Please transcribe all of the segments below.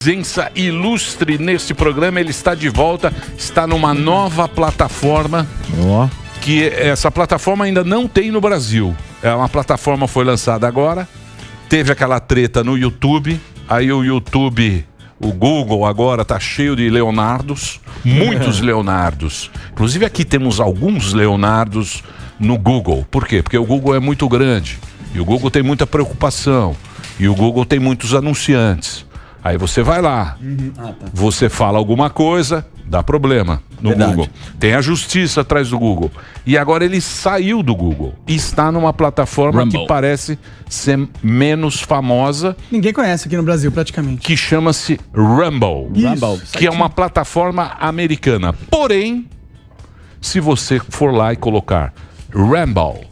Presença ilustre neste programa, ele está de volta, está numa nova plataforma, que essa plataforma ainda não tem no Brasil. É uma plataforma que foi lançada agora, teve aquela treta no YouTube, aí o YouTube, o Google agora está cheio de Leonardos, muitos Leonardos. Inclusive aqui temos alguns Leonardos no Google. Por quê? Porque o Google é muito grande, e o Google tem muita preocupação, e o Google tem muitos anunciantes. Aí você vai lá, você fala alguma coisa, dá problema no Google. Tem a justiça atrás do Google. E agora ele saiu do Google e está numa plataforma que parece ser menos famosa. Ninguém conhece aqui no Brasil, praticamente. Que chama-se Rumble. Que é uma plataforma americana. Porém, se você for lá e colocar Rumble.com,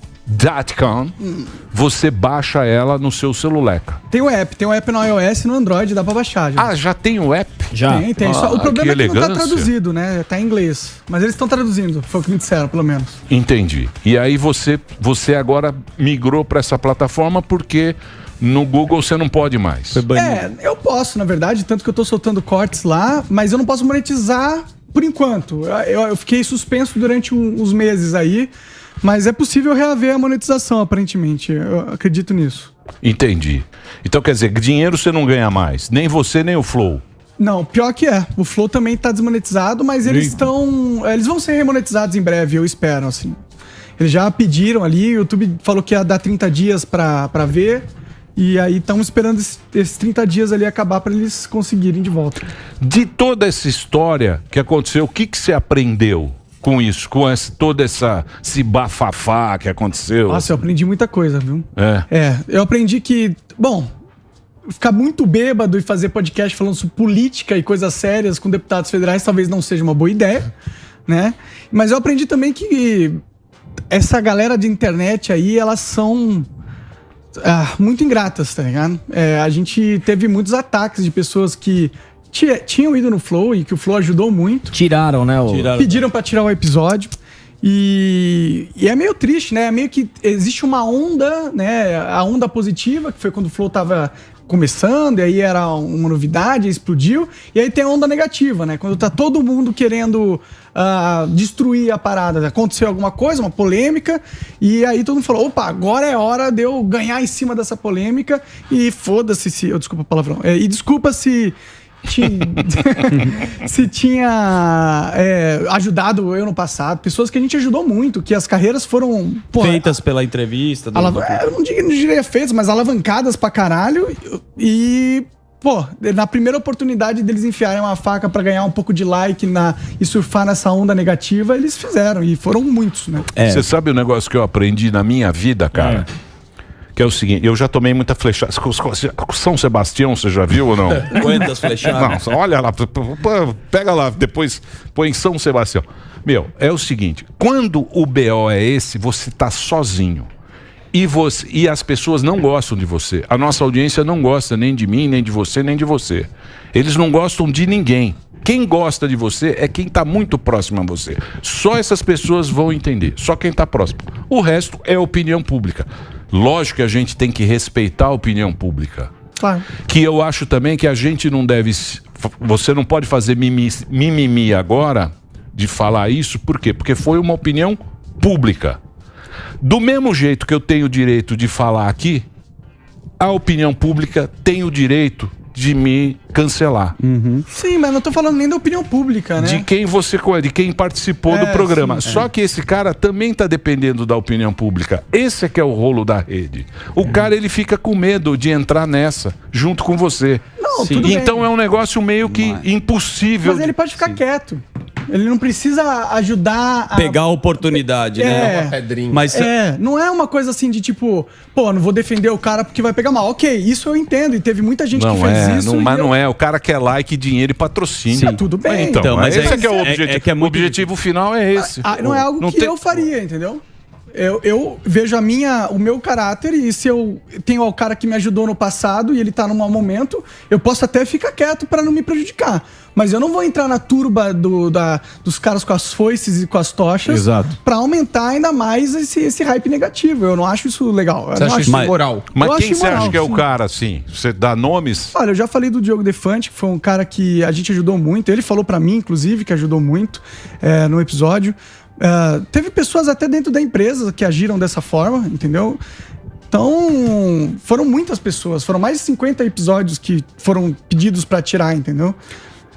você baixa ela no seu celular. Tem o app no iOS e no Android, dá pra baixar. Já. Ah, já tem o app? Já. Tem. Só, o problema é que não tá traduzido, né? Tá em inglês. Mas eles estão traduzindo, foi o que me disseram, pelo menos. Entendi. E aí você agora migrou pra essa plataforma porque no Google você não pode mais. Eu posso, na verdade, tanto que eu tô soltando cortes lá, mas eu não posso monetizar por enquanto. Eu fiquei suspenso durante uns meses aí. Mas é possível reaver a monetização, aparentemente. Eu acredito nisso. Entendi. Então, quer dizer, dinheiro você não ganha mais. Nem você, nem o Flow. Não, pior que é. O Flow também tá desmonetizado, mas eles vão ser remonetizados em breve, eu espero, assim. Eles já pediram ali, o YouTube falou que ia dar 30 dias pra ver. E aí estamos esperando esses 30 dias ali acabar para eles conseguirem de volta. De toda essa história que aconteceu, o que você aprendeu com isso, com toda esse bafafá que aconteceu? Nossa, eu aprendi muita coisa, viu? Eu aprendi que, ficar muito bêbado e fazer podcast falando sobre política e coisas sérias com deputados federais talvez não seja uma boa ideia, né? Mas eu aprendi também que essa galera de internet aí, elas são muito ingratas, tá ligado? A gente teve muitos ataques de pessoas que tinham ido no Flow e que o Flow ajudou muito. Tiraram, né? Pediram pra tirar o episódio. E é meio triste, né? É meio que existe uma onda, né? A onda positiva, que foi quando o Flow tava começando, e aí era uma novidade, explodiu. E aí tem a onda negativa, né? Quando tá todo mundo querendo destruir a parada. Aconteceu alguma coisa, uma polêmica, e aí todo mundo falou, opa, agora é hora de eu ganhar em cima dessa polêmica, e foda-se se... desculpa o palavrão. E desculpa se tinha ajudado eu no passado, pessoas que a gente ajudou muito, que as carreiras foram feitas pela entrevista, eu não diria feitas, mas alavancadas pra caralho, e na primeira oportunidade deles enfiarem uma faca pra ganhar um pouco de like e surfar nessa onda negativa, eles fizeram, e foram muitos, né? Você sabe o negócio que eu aprendi na minha vida, cara? Que é o seguinte, eu já tomei muita flechada. São Sebastião, você já viu ou não? Quantas flechadas? Não, olha lá, pega lá, depois põe São Sebastião. É o seguinte, quando o BO é esse, você tá sozinho. E as pessoas não gostam de você. A nossa audiência não gosta nem de mim, nem de você, nem de você. Eles não gostam de ninguém. Quem gosta de você é quem está muito próximo a você. Só essas pessoas vão entender. Só quem está próximo. O resto é opinião pública. Lógico que a gente tem que respeitar a opinião pública. Claro. Que eu acho também que a gente não deve... Você não pode fazer mimimi agora de falar isso. Por quê? Porque foi uma opinião pública. Do mesmo jeito que eu tenho o direito de falar aqui, a opinião pública tem o direito de me cancelar. Sim, mas não tô falando nem da opinião pública, né? De quem participou do programa. Só que esse cara também tá dependendo da opinião pública. Esse é que é o rolo da rede. O cara, ele fica com medo de entrar nessa, junto com você. Não, tudo então bem. É um negócio meio que impossível. Mas ele pode ficar quieto. Ele não precisa ajudar a... pegar a oportunidade, né? Uma pedrinha. Mas não é uma coisa assim de tipo, não vou defender o cara porque vai pegar mal. Ok, isso eu entendo. E teve muita gente que fez isso. Mas não é. O cara quer like, dinheiro e patrocínio. Tudo bem. Então, mas esse é que é o objetivo. É que é muito... O objetivo final é esse. Não é algo que eu faria, entendeu? Eu vejo o meu caráter, e se eu tenho o cara que me ajudou no passado e ele tá num mau momento, eu posso até ficar quieto pra não me prejudicar. Mas eu não vou entrar na turba dos caras com as foices e com as tochas pra aumentar ainda mais esse hype negativo. Eu não acho isso legal. Você acha isso imoral? Mas quem você acha que é o cara, assim? Você dá nomes? Olha, eu já falei do Diogo Defante, que foi um cara que a gente ajudou muito. Ele falou pra mim, inclusive, que ajudou muito no episódio. Teve pessoas até dentro da empresa que agiram dessa forma, entendeu? Então, foram muitas pessoas. Foram mais de 50 episódios que foram pedidos pra tirar, entendeu?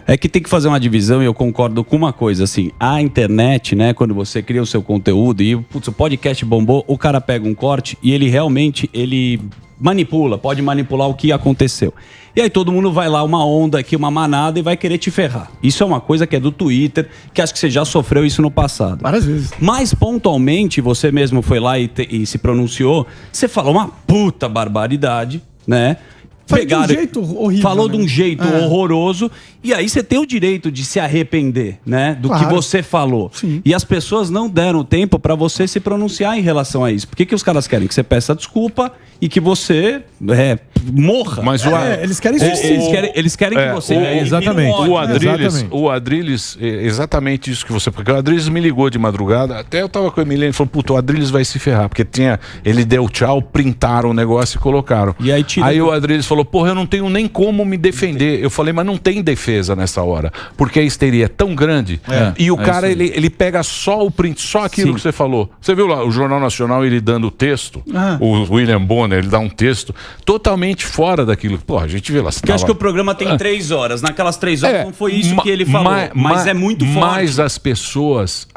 É que tem que fazer uma divisão, e eu concordo com uma coisa, assim, a internet, né, quando você cria o seu conteúdo e putz, o podcast bombou, o cara pega um corte e ele realmente, pode manipular o que aconteceu. E aí todo mundo vai lá, uma onda aqui, uma manada, e vai querer te ferrar. Isso é uma coisa que é do Twitter, que acho que você já sofreu isso no passado. Várias vezes. Mas pontualmente, você mesmo foi lá e se pronunciou, você falou uma puta barbaridade, né? De um jeito horrível. Falou de um jeito horroroso. E aí você tem o direito de se arrepender, né? Do que você falou. Sim. E as pessoas não deram tempo pra você se pronunciar em relação a isso. Por que os caras querem? Que você peça desculpa e que você morra. Mas eles querem suicídio. Eles querem que você... Exatamente. O Adrilles, exatamente isso que você... Porque o Adrilles me ligou de madrugada, até eu tava com o Emiliano e falou, puto, o Adrilles vai se ferrar, porque ele deu tchau, printaram o negócio e colocaram. E aí o Adrilles falou, porra, eu não tenho nem como me defender. Eu falei, mas não tem defesa nessa hora, porque a histeria é tão grande. E o cara, ele pega só o print, só aquilo que você falou. Você viu lá, o Jornal Nacional, ele dando o texto, o William Bonner, ele dá um texto totalmente fora daquilo. Pô, a gente vê lá. Porque acho que o programa tem 3 horas. Naquelas 3 horas não foi isso que ele falou. Mas é muito forte. Mas as pessoas,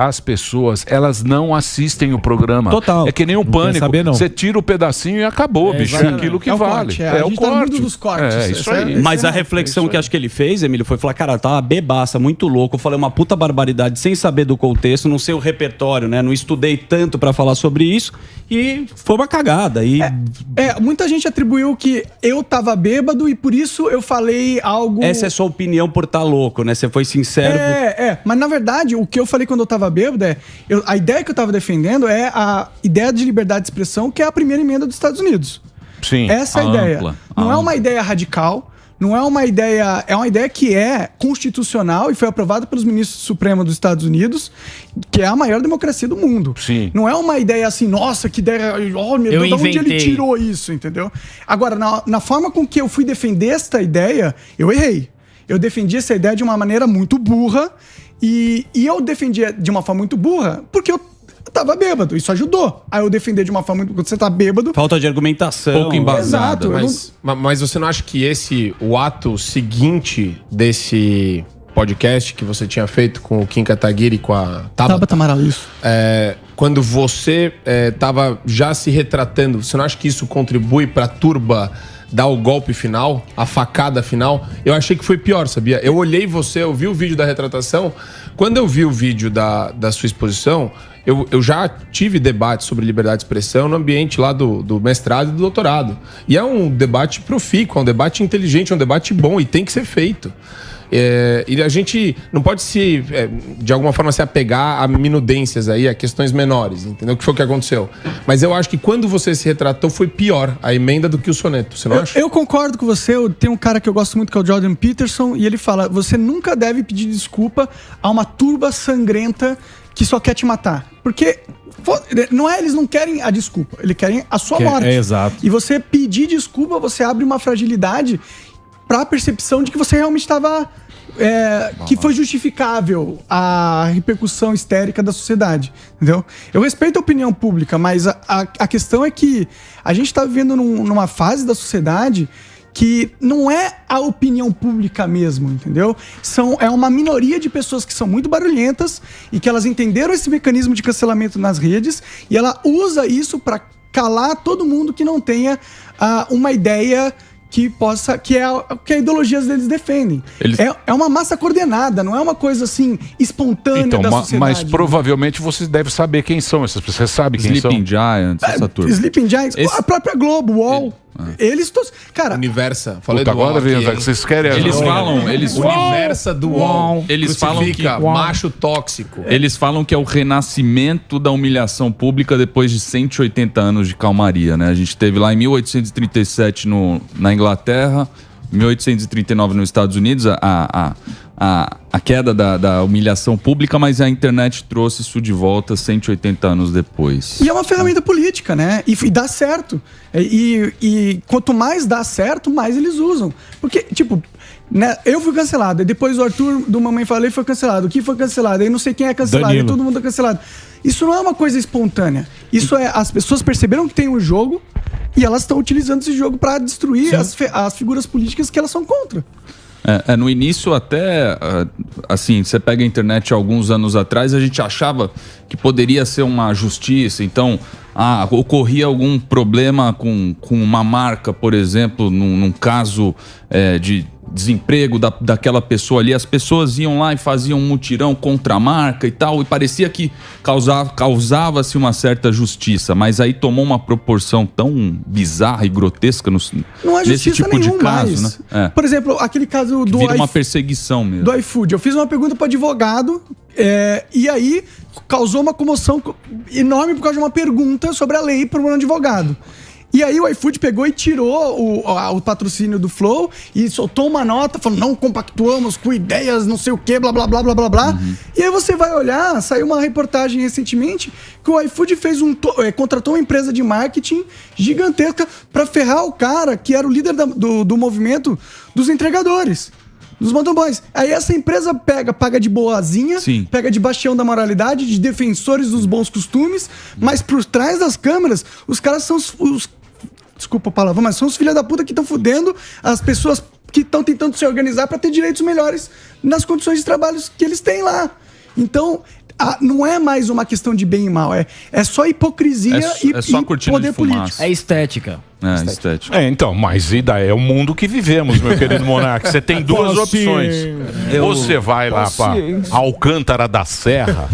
elas não assistem o programa. Total. É que nem o Pânico. Você tira o pedacinho e acabou, bicho. É aquilo que vale. É o corte. Dos cortes. Isso aí. Mas a reflexão que acho que ele fez, Emílio, foi falar, cara, eu tava bebaça, muito louco, eu falei uma puta barbaridade sem saber do contexto, não sei o repertório, né? Não estudei tanto pra falar sobre isso e foi uma cagada. Muita gente atribuiu que eu tava bêbado e por isso eu falei algo... Essa é sua opinião por estar louco, né? Você foi sincero. Mas na verdade, o que eu falei quando eu tava bêbado a ideia que eu tava defendendo é a ideia de liberdade de expressão, que é a primeira emenda dos Estados Unidos. Sim. Essa é a ideia. Não é uma ideia radical, não é uma ideia... É uma ideia que é constitucional e foi aprovada pelos ministros Supremos dos Estados Unidos, que é a maior democracia do mundo. Sim. Não é uma ideia assim, nossa, que ideia... Oh, meu Deus, de onde ele tirou isso, entendeu? Agora, na forma com que eu fui defender esta ideia, eu errei. Eu defendi essa ideia de uma maneira muito burra e eu defendia de uma forma muito burra porque eu tava bêbado, isso ajudou. Aí eu defender de uma forma muito... Quando você tá bêbado... Falta de argumentação. Pouco embasado. Exato. Mas você não acha que o ato seguinte desse podcast que você tinha feito com o Kim Kataguiri e com a Tabata Amaral, isso. Quando você tava já se retratando, você não acha que isso contribui pra turba dar o golpe final, a facada final? Eu achei que foi pior, sabia? Eu olhei eu vi o vídeo da retratação. Quando eu vi o vídeo da sua exposição, eu já tive debate sobre liberdade de expressão no ambiente lá do mestrado e do doutorado. E é um debate profícuo, é um debate inteligente, é um debate bom e tem que ser feito. E a gente não pode de alguma forma se apegar a minudências aí, a questões menores, entendeu? Que foi o que aconteceu. Mas eu acho que quando você se retratou foi pior a emenda do que o soneto, você não acha? Eu concordo com você, tem um cara que eu gosto muito que é o Jordan Peterson e ele fala, você nunca deve pedir desculpa a uma turba sangrenta que só quer te matar. Porque eles não querem a desculpa, eles querem a sua morte. Exato. E você pedir desculpa, você abre uma fragilidade para a percepção de que você realmente estava... que foi justificável a repercussão histérica da sociedade, entendeu? Eu respeito a opinião pública, mas a questão é que a gente está vivendo numa fase da sociedade que não é a opinião pública mesmo, entendeu? É uma minoria de pessoas que são muito barulhentas e que elas entenderam esse mecanismo de cancelamento nas redes e ela usa isso para calar todo mundo que não tenha uma ideia que é a ideologia deles defendem. É uma massa coordenada, não é uma coisa assim espontânea da sociedade. Mas provavelmente você deve saber quem são essas pessoas. Você sabe quem são? Sleeping Giants, essa turma. Sleeping Giants, a própria Globo, UOL. Eles todos. Cara, Universa. Falei Puta, do agora vem, aqui, hein? vocês querem Eles falam, Universa do UOL. Eles falam que Crucifica macho tóxico. eles falam que é o renascimento da humilhação pública depois de 180 anos de calmaria, né? A gente teve lá em 1837 na Inglaterra, 1839 nos Estados Unidos, a queda da humilhação pública, mas a internet trouxe isso de volta 180 anos depois. E é uma ferramenta política, né? E dá certo. E quanto mais dá certo, mais eles usam. Porque, tipo, né, eu fui cancelado. E depois o Arthur do Mamãe Falei foi cancelado. O que foi cancelado? Aí não sei quem é cancelado. Danilo. E todo mundo é cancelado. Isso não é uma coisa espontânea. Isso é... As pessoas perceberam que tem um jogo e elas estão utilizando esse jogo para destruir as figuras políticas que elas são contra. No início até, assim, você pega a internet alguns anos atrás, a gente achava que poderia ser uma justiça, então ocorria algum problema com uma marca, por exemplo, num caso de desemprego daquela pessoa ali, as pessoas iam lá e faziam um mutirão contra a marca e tal, e parecia que causava-se uma certa justiça, mas aí tomou uma proporção tão bizarra e grotesca Não é nesse justiça tipo de nenhum caso, mais. né? Por exemplo, aquele caso do Vira uma perseguição mesmo. do iFood. Eu fiz uma pergunta para advogado e aí causou uma comoção enorme por causa de uma pergunta sobre a lei para um advogado. E aí o iFood pegou e tirou o patrocínio do Flow e soltou uma nota falando, não compactuamos com ideias, não sei o que, blá, blá, blá, blá, blá, blá. E aí você vai olhar, saiu uma reportagem recentemente que o iFood fez contratou uma empresa de marketing gigantesca para ferrar o cara que era o líder do movimento dos entregadores. Dos motoboys. Aí essa empresa paga de boazinha, Sim. pega de bastião da moralidade, de defensores dos bons costumes, mas por trás das câmeras, os caras são os desculpa a palavra, mas são os filha da puta que estão fudendo as pessoas que estão tentando se organizar para ter direitos melhores nas condições de trabalho que eles têm lá. Então, não é mais uma questão de bem e mal, é só hipocrisia É só e cortina poder de fumaça. político. É estética. Estética. Então, mas é o mundo que vivemos, meu querido Monarca. Você tem duas opções. Ou você vai lá pra Alcântara da Serra.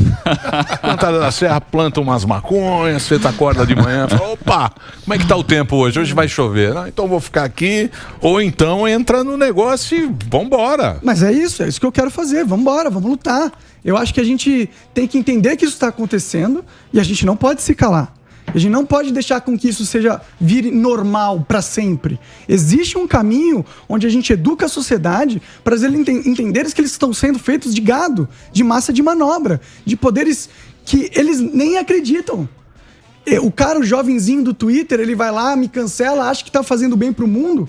Alcântara da Serra planta umas maconhas, você acorda de manhã e fala, opa, como é que tá o tempo hoje? Hoje vai chover. Então vou ficar aqui. Ou então entra no negócio e vambora. Mas é isso que eu quero fazer. Vambora, vamos lutar. Eu acho que a gente tem que entender que isso está acontecendo e a gente não pode se calar. A gente não pode deixar com que isso vire normal para sempre. Existe um caminho onde a gente educa a sociedade para eles entenderem que eles estão sendo feitos de gado, de massa de manobra, de poderes que eles nem acreditam. O cara, o jovenzinho do Twitter, ele vai lá, me cancela, acha que tá fazendo bem pro mundo.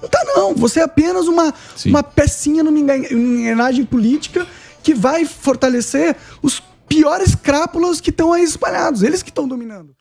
Não tá não. Você é apenas uma pecinha numa engrenagem política que vai fortalecer os piores crápulas que estão aí espalhados. Eles que estão dominando.